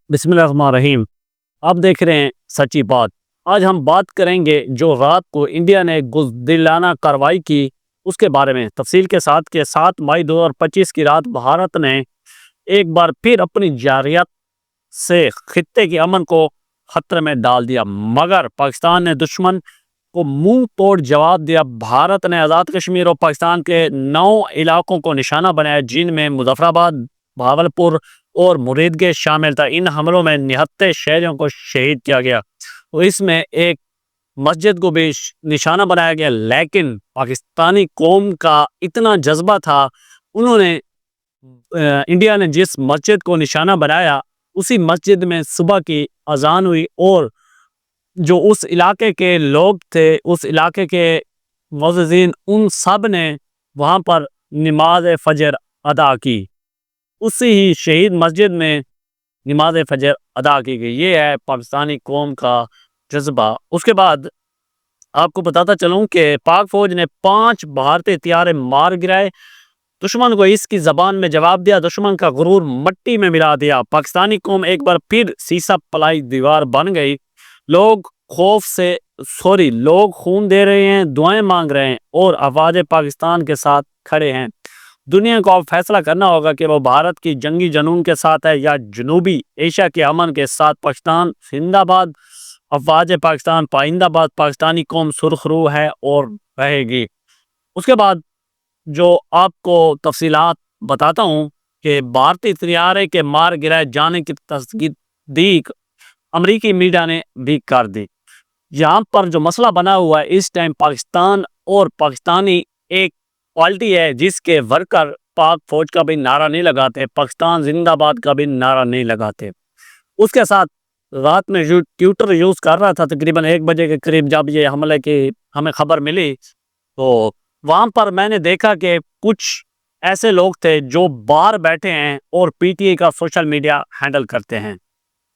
بسم اللہ الرحمن الرحیم۔ آپ دیکھ رہے ہیں سچی بات۔ آج ہم بات کریں گے جو رات کو انڈیا نے بزدلانہ کارروائی کی اس کے بارے میں تفصیل کے ساتھ کہ 7 مئی 2025 کی رات بھارت نے ایک بار پھر اپنی جارحیت سے خطے کی امن کو خطرے میں ڈال دیا، مگر پاکستان نے دشمن کو منہ توڑ جواب دیا۔ بھارت نے آزاد کشمیر اور پاکستان کے 9 علاقوں کو نشانہ بنایا جن میں مظفر آباد، بھاولپور اور مریدگے شامل تھا۔ ان حملوں میں 69 شہریوں کو شہید کیا گیا اور اس میں ایک مسجد کو بھی نشانہ بنایا گیا، لیکن پاکستانی قوم کا اتنا جذبہ تھا، انہوں نے انڈیا نے جس مسجد کو نشانہ بنایا اسی مسجد میں صبح کی اذان ہوئی اور جو اس علاقے کے لوگ تھے، اس علاقے کے معززین، ان سب نے وہاں پر نماز فجر ادا کی۔ اسی ہی شہید مسجد میں نماز فجر ادا کی گئی۔ یہ ہے پاکستانی قوم کا جذبہ۔ اس کے بعد آپ کو بتاتا چلوں کہ پاک فوج نے 5 بھارتی طیارے مار گرائے، دشمن کو اس کی زبان میں جواب دیا، دشمن کا غرور مٹی میں ملا دیا۔ پاکستانی قوم ایک بار پھر سیسا پلائی دیوار بن گئی۔ لوگ خون دے رہے ہیں، دعائیں مانگ رہے ہیں اور افواج پاکستان کے ساتھ کھڑے ہیں۔ دنیا کو اب فیصلہ کرنا ہوگا کہ وہ بھارت کی جنگی جنون کے ساتھ ہے یا جنوبی ایشیا کے امن کے ساتھ۔ پاکستان زندہ باد، افواج پاکستان پائندہ باد، پاکستانی قوم سرخ روح ہے اور رہے گی۔ اس کے بعد جو آپ کو تفصیلات بتاتا ہوں کہ بھارتی طیارے کے مار گرائے جانے کی تصدیق امریکی میڈیا نے بھی کر دی۔ یہاں پر جو مسئلہ بنا ہوا ہے اس ٹائم، پاکستان اور پاکستانی ایک پارٹی ہے جس کے ورکر پاک فوج کا بھی نعرہ نہیں لگاتے، پاکستان زندہ باد کا بھی نعرہ نہیں لگاتے۔ اس کے ساتھ رات میں ٹویٹر یوز کر رہا تھا، تقریباً 1 بجے کے قریب جب یہ حملے کی ہمیں خبر ملی تو وہاں پر میں نے دیکھا کہ کچھ ایسے لوگ تھے جو باہر بیٹھے ہیں اور پی ٹی آئی کا سوشل میڈیا ہینڈل کرتے ہیں۔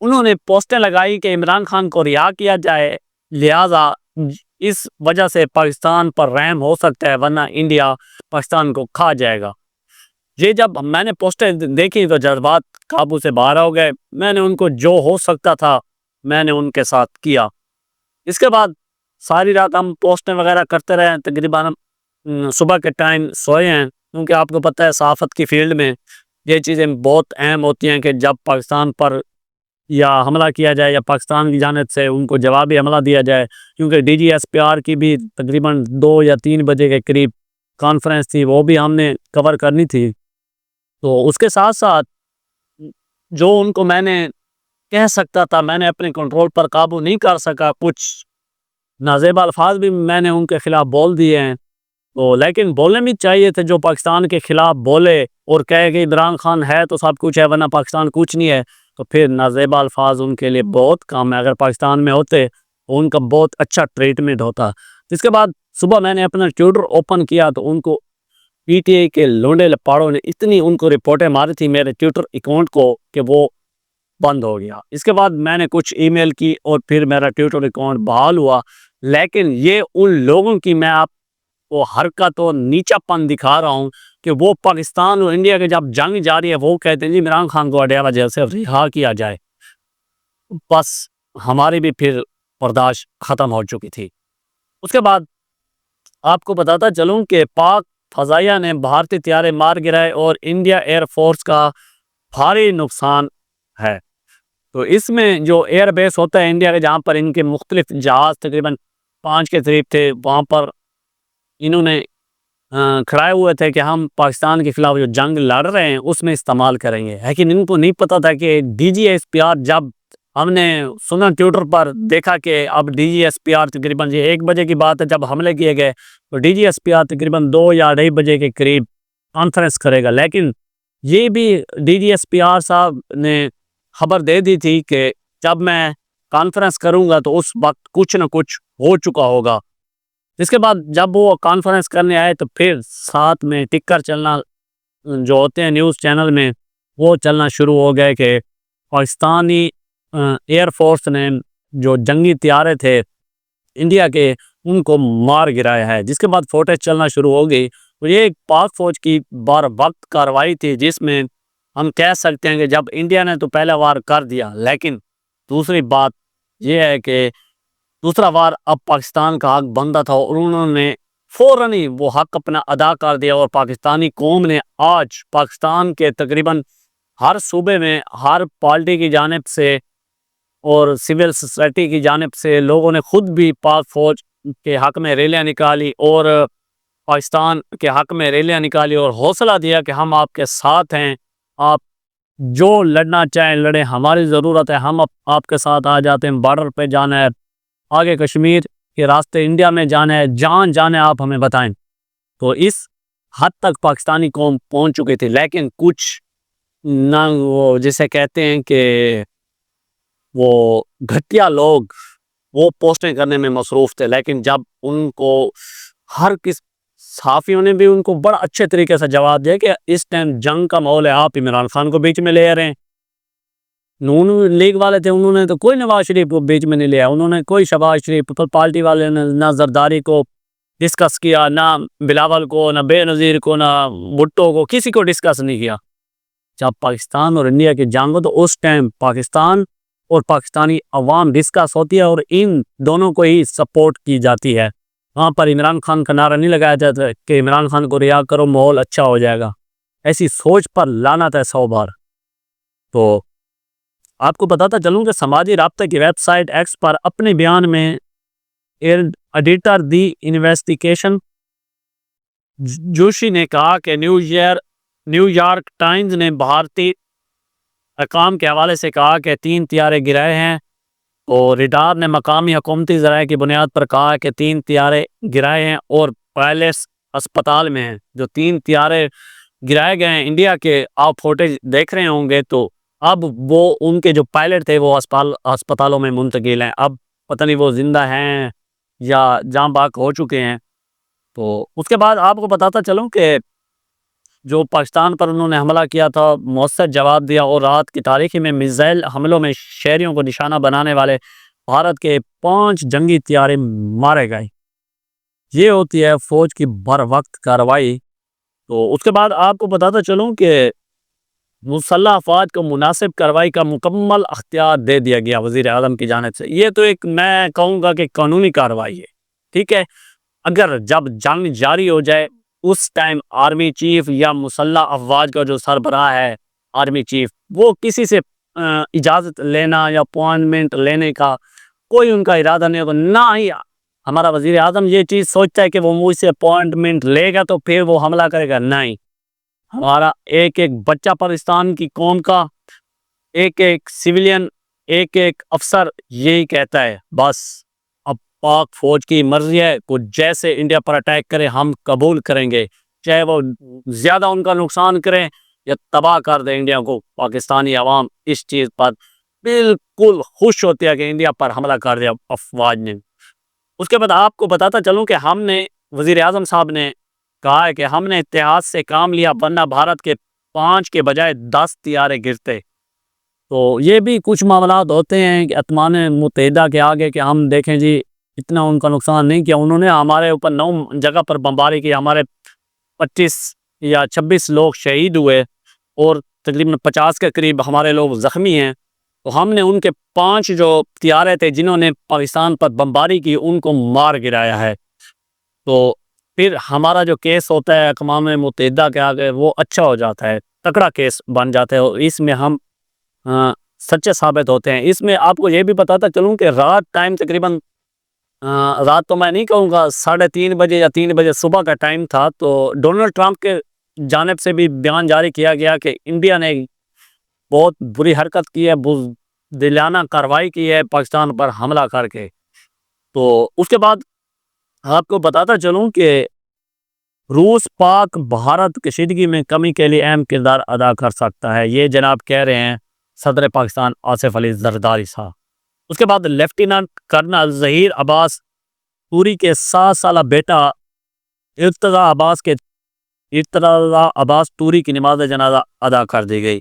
انہوں نے پوسٹیں لگائی کہ عمران خان کو رہا کیا جائے، لہٰذا اس وجہ سے پاکستان پر رحم ہو سکتا ہے ورنہ انڈیا پاکستان کو کھا جائے گا۔ یہ جب میں نے پوسٹیں دیکھی تو جذبات قابو سے باہر ہو گئے۔ میں نے ان کو جو ہو سکتا تھا میں نے ان کے ساتھ کیا۔ اس کے بعد ساری رات ہم پوسٹیں وغیرہ کرتے رہے ہیں، تقریباً صبح کے ٹائم سوئے ہیں، کیونکہ آپ کو پتہ ہے صحافت کی فیلڈ میں یہ چیزیں بہت اہم ہوتی ہیں کہ جب پاکستان پر یا حملہ کیا جائے یا پاکستان کی جانب سے ان کو جوابی حملہ دیا جائے، کیونکہ D G S P R کی بھی تقریباً 2 یا 3 بجے کے قریب کانفرنس تھی، وہ بھی ہم نے کور کرنی تھی۔ تو اس کے ساتھ ساتھ جو ان کو میں نے کہہ سکتا تھا میں نے اپنے کنٹرول پر قابو نہیں کر سکا، کچھ نازیبا الفاظ بھی میں نے ان کے خلاف بول دیے ہیں، تو لیکن بولنے بھی چاہیے تھے۔ جو پاکستان کے خلاف بولے اور کہے کہ عمران خان ہے تو سب کچھ ہے ورنہ پاکستان کچھ نہیں ہے، تو پھر نازیبا الفاظ ان کے لیے بہت کم ہے۔ اگر پاکستان میں ہوتے تو ان کا بہت اچھا ٹریٹمنٹ ہوتا۔ اس کے بعد صبح میں نے اپنا ٹویٹر اوپن کیا تو ان کو پی ٹی آئی کے لونڈے لپاڑوں نے اتنی ان کو رپورٹیں ماری تھی میرے ٹویٹر اکاؤنٹ کو کہ وہ بند ہو گیا۔ اس کے بعد میں نے کچھ ای میل کی اور پھر میرا ٹویٹر اکاؤنٹ بحال ہوا، لیکن یہ ان لوگوں کی میں آپ کو حرکت اور نیچا پن دکھا رہا ہوں کہ وہ پاکستان اور انڈیا کے جب جنگ جاری ہے وہ کہتے ہیں جی عمران خان کو اڈیالہ جیل سے رہا کیا جائے۔ بس ہماری بھی پھر برداشت ختم ہو چکی تھی۔ اس کے بعد آپ کو بتاتا چلوں کہ پاک فضائیہ نے بھارتی طیارے مار گرائے اور انڈیا ایئر فورس کا بھاری نقصان ہے۔ تو اس میں جو ایئر بیس ہوتا ہے انڈیا کے، جہاں پر ان کے مختلف جہاز تقریباً 5 کے قریب تھے، وہاں پر انہوں نے کھڑائے ہوئے تھے کہ ہم پاکستان کے خلاف جو جنگ لڑ رہے ہیں اس میں استعمال کریں گے، لیکن ان کو نہیں پتا تھا کہ D G S P R, جب ہم نے سنا ٹویٹر پر دیکھا کہ اب D G S P R تقریباً یہ 1 بجے کی بات ہے جب حملے کیے گئے، تو D G S P R تقریباً 2 یا 2:30 بجے کے قریب کانفرنس کرے گا، لیکن یہ بھی D G S P R صاحب نے خبر دے دی تھی کہ جب میں کانفرنس کروں گا تو اس وقت کچھ نہ کچھ ہو چکا ہوگا۔ اس کے بعد جب وہ کانفرنس کرنے آئے تو پھر ساتھ میں ٹکر چلنا جو ہوتے ہیں نیوز چینل میں وہ چلنا شروع ہو گئے کہ پاکستانی ایئر فورس نے جو جنگی طیارے تھے انڈیا کے ان کو مار گرایا ہے، جس کے بعد فوٹیج چلنا شروع ہو گئی۔ تو یہ ایک پاک فوج کی بار وقت کارروائی تھی جس میں ہم کہہ سکتے ہیں کہ جب انڈیا نے تو پہلا وار کر دیا، لیکن دوسری بات یہ ہے کہ دوسرا وار اب پاکستان کا حق بنتا تھا اور انہوں نے فوراً ہی وہ حق اپنا ادا کر دیا، اور پاکستانی قوم نے آج پاکستان کے تقریباً ہر صوبے میں ہر پارٹی کی جانب سے اور سول سوسائٹی کی جانب سے لوگوں نے خود بھی پاک فوج کے حق میں ریلیاں نکالی اور پاکستان کے حق میں ریلیاں نکالی اور حوصلہ دیا کہ ہم آپ کے ساتھ ہیں، آپ جو لڑنا چاہیں لڑیں، ہماری ضرورت ہے، ہم آپ کے ساتھ آ جاتے ہیں، بارڈر پہ جانا ہے، آگے کشمیر کے راستے انڈیا میں جانا ہے، جہاں جانا ہے آپ ہمیں بتائیں۔ تو اس حد تک پاکستانی قوم پہنچ چکی تھی، لیکن کچھ نہ وہ جسے کہتے ہیں کہ وہ گھٹیا لوگ وہ پوسٹیں کرنے میں مصروف تھے، لیکن جب ان کو ہر کس صحافیوں نے بھی ان کو بڑا اچھے طریقے سے جواب دیا کہ اس ٹائم جنگ کا ماحول ہے، آپ عمران خان کو بیچ میں لے رہے ہیں۔ نون لیگ والے تھے، انہوں نے تو کوئی نواز شریف کو بیچ میں نہیں لیا، انہوں نے کوئی شہباز شریف پیپل پارٹی والے نے نہ زرداری کو ڈسکس کیا، نہ بلاول کو، نہ بے نظیر کو، نہ بھٹو کو، کسی کو ڈسکس نہیں کیا۔ جب پاکستان اور انڈیا کی جنگ ہو تو اس ٹائم پاکستان اور پاکستانی عوام ڈسکس ہوتی ہے اور ان دونوں کو ہی سپورٹ کی جاتی ہے۔ وہاں پر عمران خان کا نعرہ نہیں لگایا جاتا کہ عمران خان کو رہا کرو ماحول اچھا ہو جائے گا، ایسی سوچ پر لعنت ہے 100 بار۔ تو آپ کو بتاتا چلوں کہ سماجی رابطے کی ویب سائٹ ایکس پر اپنے بیان میں ایڈیٹر دی انویسٹیگیشن جوشی نے کہا کہ نیو یارک ٹائمز نے بھارتی حکام کے حوالے سے کہا کہ 3 طیارے گرائے ہیں، اور ریڈار نے مقامی حکومتی ذرائع کی بنیاد پر کہا کہ 3 طیارے گرائے ہیں اور پیلس اسپتال میں ہیں۔ جو 3 طیارے گرائے گئے ہیں انڈیا کے، آپ فوٹیج دیکھ رہے ہوں گے، تو اب وہ ان کے جو پائلٹ تھے وہ اسپتالوں میں منتقل ہیں، اب پتہ نہیں وہ زندہ ہیں یا جاں باک ہو چکے ہیں۔ تو اس کے بعد آپ کو بتاتا چلوں کہ جو پاکستان پر انہوں نے حملہ کیا تھا مؤثر جواب دیا، اور رات کی تاریخی میں میزائل حملوں میں شہریوں کو نشانہ بنانے والے بھارت کے 5 جنگی طیارے مارے گئے۔ یہ ہوتی ہے فوج کی بر وقت کارروائی۔ تو اس کے بعد آپ کو بتاتا چلوں کہ مسلح افواج کو مناسب کارروائی کا مکمل اختیار دے دیا گیا وزیر اعظم کی جانب سے۔ یہ تو ایک میں کہوں گا کہ قانونی کارروائی ہے، ٹھیک ہے۔ اگر جب جنگ جاری ہو جائے اس ٹائم آرمی چیف یا مسلح افواج کا جو سربراہ ہے آرمی چیف، وہ کسی سے اجازت لینا یا اپوائنٹمنٹ لینے کا کوئی ان کا ارادہ نہیں ہوگا، نہ ہی ہمارا وزیر اعظم یہ چیز سوچتا ہے کہ وہ مجھ سے اپوائنٹمنٹ لے گا تو پھر وہ حملہ کرے گا، نہیں۔ ہمارا ایک ایک بچہ پاکستان کی قوم کا، ایک ایک سویلین، ایک ایک افسر یہی کہتا ہے بس اب پاک فوج کی مرضی ہے، وہ جیسے انڈیا پر اٹیک کرے ہم قبول کریں گے، چاہے وہ زیادہ ان کا نقصان کریں یا تباہ کر دیں انڈیا کو۔ پاکستانی عوام اس چیز پر بالکل خوش ہوتی ہے کہ انڈیا پر حملہ کر دیا افواج نے۔ اس کے بعد آپ کو بتاتا چلوں کہ ہم نے وزیر اعظم صاحب نے کہا ہے کہ ہم نے اتحاد سے کام لیا، ورنہ بھارت کے 5 کے بجائے 10 طیارے گرتے۔ تو یہ بھی کچھ معاملات ہوتے ہیں کہ اقوام متحدہ کے آگے کہ ہم دیکھیں جی اتنا ان کا نقصان نہیں کیا، انہوں نے ہمارے اوپر 9 جگہ پر بمباری کی، ہمارے 25 یا 26 لوگ شہید ہوئے اور تقریباً 50 کے قریب ہمارے لوگ زخمی ہیں۔ تو ہم نے ان کے 5 جو طیارے تھے جنہوں نے پاکستان پر بمباری کی ان کو مار گرایا ہے۔ تو پھر ہمارا جو کیس ہوتا ہے اقوام متحدہ کے آگے وہ اچھا ہو جاتا ہے، تکڑا کیس بن جاتا ہے، اور اس میں ہم سچے ثابت ہوتے ہیں۔ اس میں آپ کو یہ بھی بتاتا چلوں کہ رات ٹائم تقریباً رات تو میں نہیں کہوں گا 3:30 بجے یا 3 بجے صبح کا ٹائم تھا، تو ڈونلڈ ٹرمپ کے جانب سے بھی بیان جاری کیا گیا کہ انڈیا نے بہت بری حرکت کی ہے، بزدلانہ کارروائی کی ہے پاکستان پر حملہ کر کے۔ تو اس کے بعد آپ کو بتاتا چلوں کہ روس پاک بھارت کشیدگی میں کمی کے لیے اہم کردار ادا کر سکتا ہے، یہ جناب کہہ رہے ہیں صدر پاکستان آصف علی زرداری صاحب۔ اس کے بعد لیفٹیننٹ کرنل ظہیر عباس توری کے 7 سالہ بیٹا ارتضیٰ عباس توری کی نماز جنازہ ادا کر دی گئی۔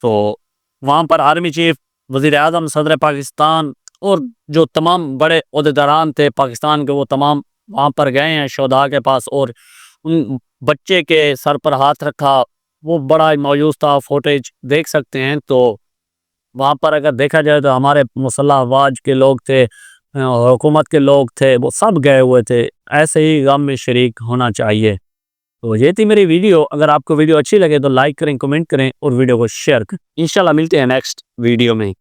تو وہاں پر آرمی چیف، وزیر اعظم، صدر پاکستان اور جو تمام بڑے عہدیداران تھے پاکستان کے وہ تمام وہاں پر گئے ہیں شہداء کے پاس، اور ان بچے کے سر پر ہاتھ رکھا، وہ بڑا مایوس تھا. فوٹیج دیکھ سکتے ہیں. تو وہاں پر اگر دیکھا جائے تو ہمارے مسلح افواج کے لوگ تھے, حکومت کے لوگ تھے, وہ سب گئے ہوئے تھے. ایسے ہی غم میں شریک ہونا چاہیے. تو یہ تھی میری ویڈیو. اگر آپ کو ویڈیو اچھی لگے تو لائک کریں, کمنٹ کریں اور ویڈیو کو شیئر کریں. انشاءاللہ ملتے ہیں نیکسٹ ویڈیو میں.